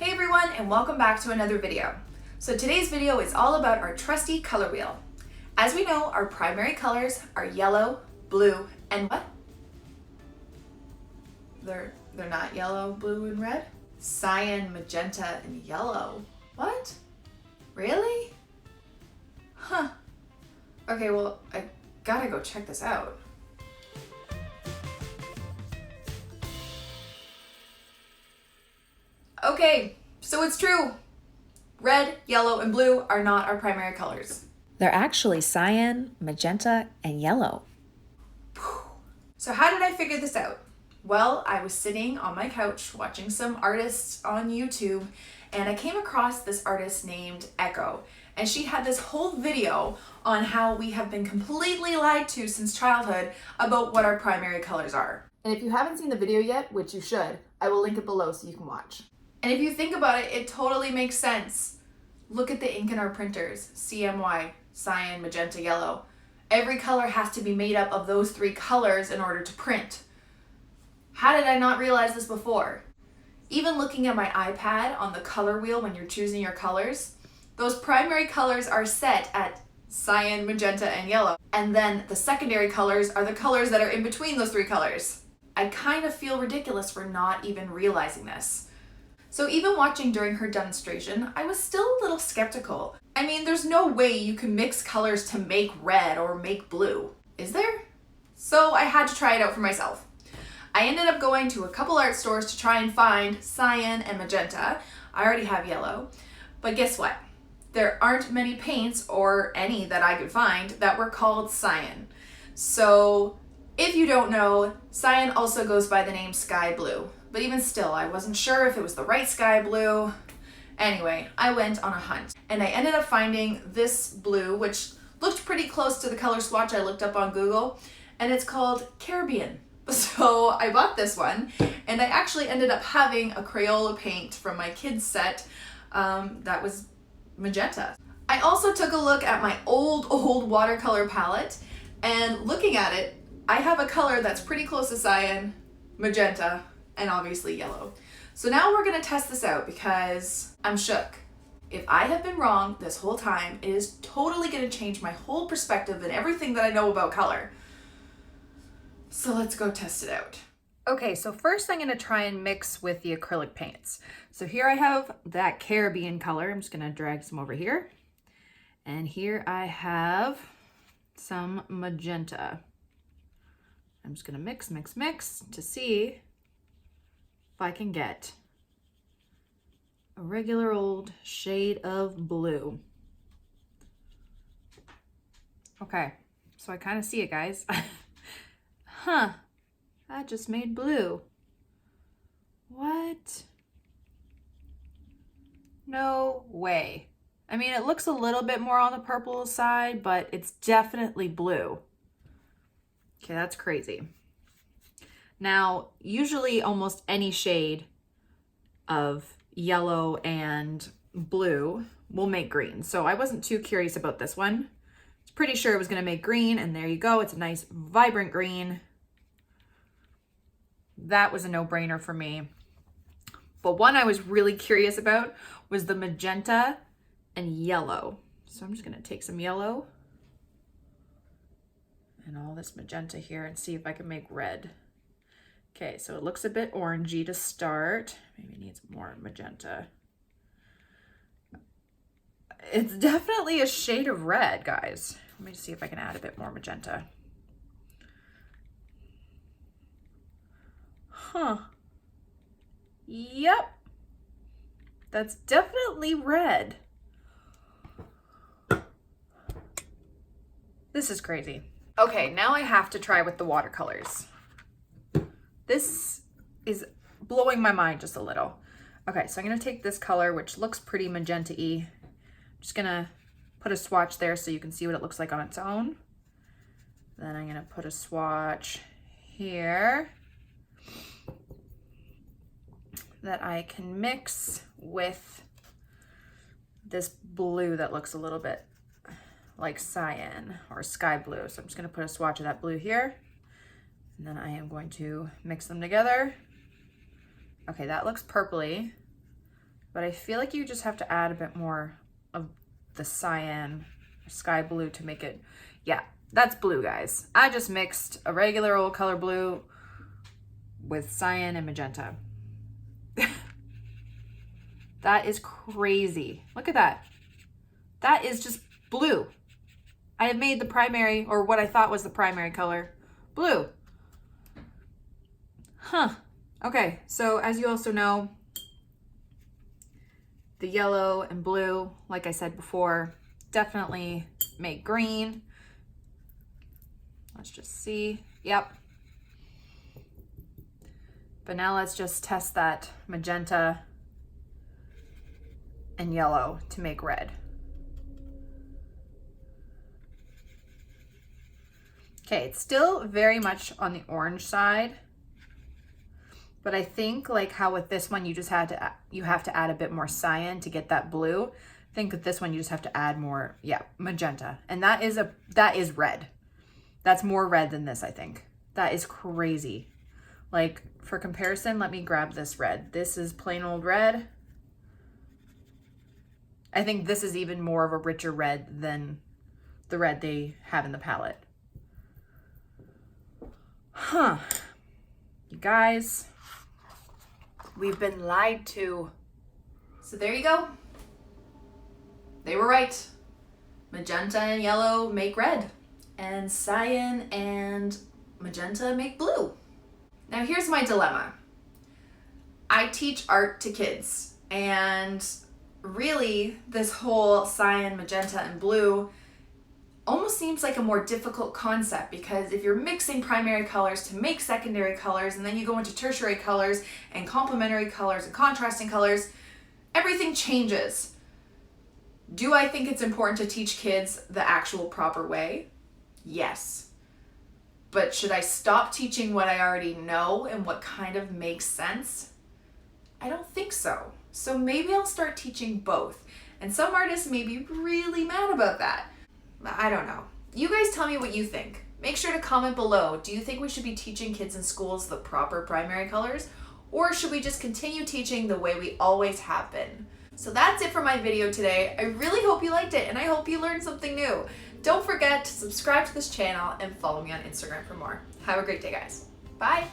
Hey everyone, and welcome back to another video. So today's video is all about our trusty color wheel. As we know, our primary colors are yellow, blue, and what? They're not yellow, blue, and red? Cyan, magenta, and yellow. What? Really? Huh. Okay, well, I gotta go check this out. Okay, so it's true. Red, yellow, and blue are not our primary colors. They're actually cyan, magenta, and yellow. So how did I figure this out? Well, I was sitting on my couch watching some artists on YouTube, and I came across this artist named Echo. And she had this whole video on how we have been completely lied to since childhood about what our primary colors are. And if you haven't seen the video yet, which you should, I will link it below so you can watch. And if you think about it, it totally makes sense. Look at the ink in our printers, CMY, cyan, magenta, yellow. Every color has to be made up of those three colors in order to print. How did I not realize this before? Even looking at my iPad on the color wheel when you're choosing your colors, those primary colors are set at cyan, magenta, and yellow. And then the secondary colors are the colors that are in between those three colors. I kind of feel ridiculous for not even realizing this. So even watching during her demonstration, I was still a little skeptical. I mean, there's no way you can mix colors to make red or make blue, is there? So I had to try it out for myself. I ended up going to a couple art stores to try and find cyan and magenta. I already have yellow, but guess what? There aren't many paints, or any that I could find, that were called cyan. So if you don't know, cyan also goes by the name sky blue. But even still, I wasn't sure if it was the right sky blue. Anyway, I went on a hunt and I ended up finding this blue, which looked pretty close to the color swatch I looked up on Google, and it's called Caribbean. So I bought this one, and I actually ended up having a Crayola paint from my kids' set that was magenta. I also took a look at my old watercolor palette, and looking at it, I have a color that's pretty close to cyan, magenta, and obviously yellow. So now we're gonna test this out because I'm shook. If I have been wrong this whole time, it is totally gonna change my whole perspective and everything that I know about color. So let's go test it out. Okay, so first I'm gonna try and mix with the acrylic paints. So here I have that Caribbean color. I'm just gonna drag some over here. And here I have some magenta. I'm just gonna mix to see if I can get a regular old shade of blue. Okay, so I kind of see it, guys. Huh, I just made blue. What? No way. I mean, it looks a little bit more on the purple side, but it's definitely blue. Okay, that's crazy. Now, usually almost any shade of yellow and blue will make green. So I wasn't too curious about this one. I was pretty sure it was gonna make green, and there you go. It's a nice, vibrant green. That was a no-brainer for me. But one I was really curious about was the magenta and yellow. So I'm just gonna take some yellow and all this magenta here and see if I can make red. Okay, so it looks a bit orangey to start. Maybe it needs more magenta. It's definitely a shade of red, guys. Let me see if I can add a bit more magenta. Huh. Yep. That's definitely red. This is crazy. Okay, now I have to try with the watercolors. This is blowing my mind just a little. Okay, so I'm gonna take this color, which looks pretty magenta-y. I'm just gonna put a swatch there so you can see what it looks like on its own. Then I'm gonna put a swatch here that I can mix with this blue that looks a little bit like cyan or sky blue. So I'm just gonna put a swatch of that blue here. And then I am going to mix them together. Okay, that looks purpley. but I feel like you just have to add a bit more of the cyan or sky blue to make it, yeah, that's blue, guys. I just mixed a regular old color blue with cyan and magenta. That is crazy. Look at that. That is just blue. I have made the primary, or what I thought was the primary color, blue. Huh. Okay, so as you also know, the yellow and blue, like I said before, definitely make green. Let's just see. Yep. But now let's just test that magenta and yellow to make red. Okay, it's still very much on the orange side, but I think like how with this one you have to add a bit more cyan to get that blue. I think with this one you just have to add more, yeah, magenta, and that is red. That's more red than this, I think. That is crazy. Like for comparison, let me grab this red. This is plain old red. I think this is even more of a richer red than the red they have in the palette. Huh. You guys, we've been lied to. So there you go. They were right. Magenta and yellow make red, and cyan and magenta make blue. Now here's my dilemma. I teach art to kids, and really this whole cyan, magenta, and blue almost seems like a more difficult concept, because if you're mixing primary colors to make secondary colors, and then you go into tertiary colors and complementary colors and contrasting colors, everything changes. Do I think it's important to teach kids the actual proper way? Yes. But should I stop teaching what I already know and what kind of makes sense? I don't think so. So maybe I'll start teaching both. And some artists may be really mad about that. I don't know. You guys tell me what you think. Make sure to comment below. Do you think we should be teaching kids in schools the proper primary colors? Or should we just continue teaching the way we always have been? So that's it for my video today. I really hope you liked it, and I hope you learned something new. Don't forget to subscribe to this channel and follow me on Instagram for more. Have a great day, guys. Bye.